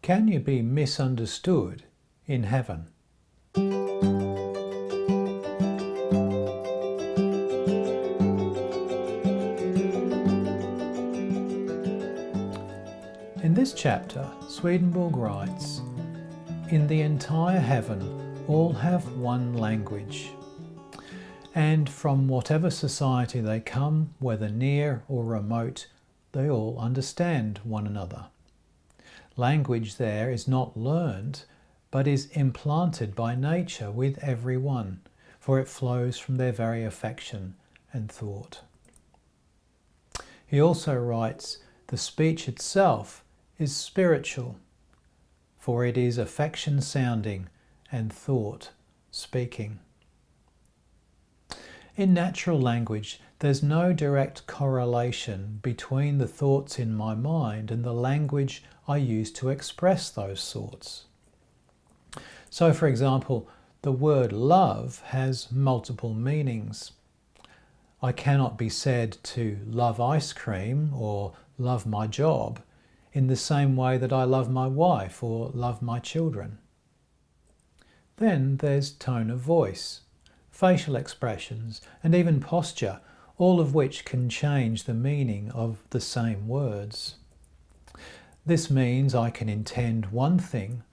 Can you be misunderstood in heaven? In this chapter, Swedenborg writes, "In the entire heaven all have one language, and from whatever society they come, whether near or remote, they all understand one another. Language there is not learned, but is implanted by nature with every one, for it flows from their very affection and thought." He also writes, "The speech itself is spiritual, for it is affection sounding and thought speaking." In natural language, there's no direct correlation between the thoughts in my mind and the language I use to express those thoughts. So, for example, the word love has multiple meanings. I cannot be said to love ice cream or love my job in the same way that I love my wife or love my children. Then there's tone of voice, facial expressions, and even posture, all of which can change the meaning of the same words. This means I can intend one thing,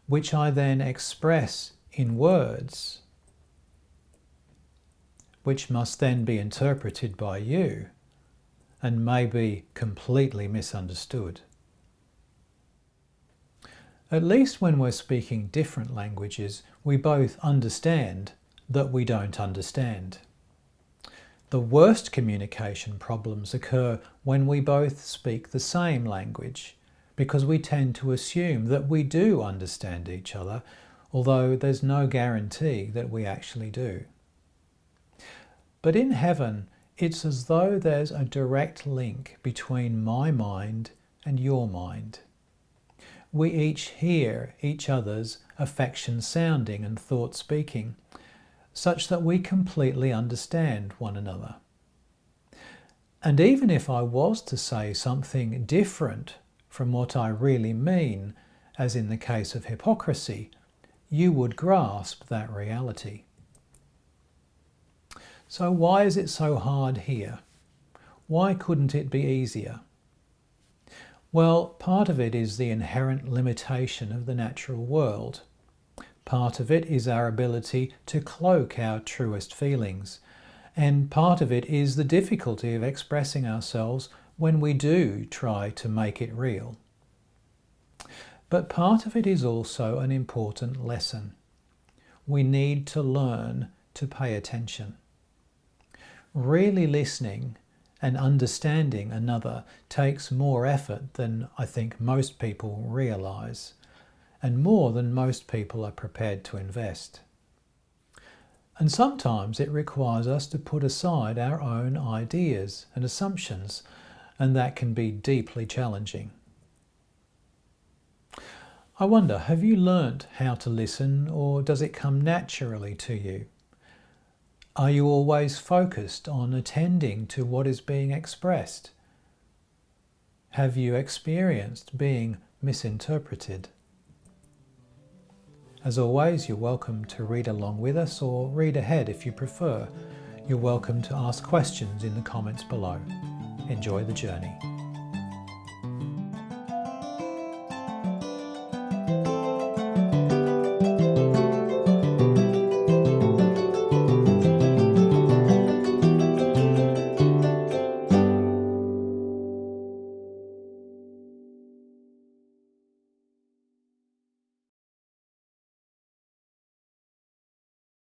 which I then express in words, which must then be interpreted by you and may be completely misunderstood. At least when we're speaking different languages, we both understand that we don't understand. The worst communication problems occur when we both speak the same language, because we tend to assume that we do understand each other, although there's no guarantee that we actually do. But in heaven, it's as though there's a direct link between my mind and your mind. We each hear each other's affection sounding and thought speaking, such that we completely understand one another. And even if I was to say something different from what I really mean, as in the case of hypocrisy, you would grasp that reality. So why is it so hard here? Why couldn't it be easier? Well, part of it is the inherent limitation of the natural world. Part of it is our ability to cloak our truest feelings. And part of it is the difficulty of expressing ourselves when we do try to make it real. But part of it is also an important lesson. We need to learn to pay attention. Really listening and understanding another takes more effort than I think most people realise, and more than most people are prepared to invest. And sometimes it requires us to put aside our own ideas and assumptions, and that can be deeply challenging. I wonder, have you learnt how to listen, or does it come naturally to you? Are you always focused on attending to what is being expressed? Have you experienced being misinterpreted? As always, you're welcome to read along with us or read ahead if you prefer. You're welcome to ask questions in the comments below. Enjoy the journey.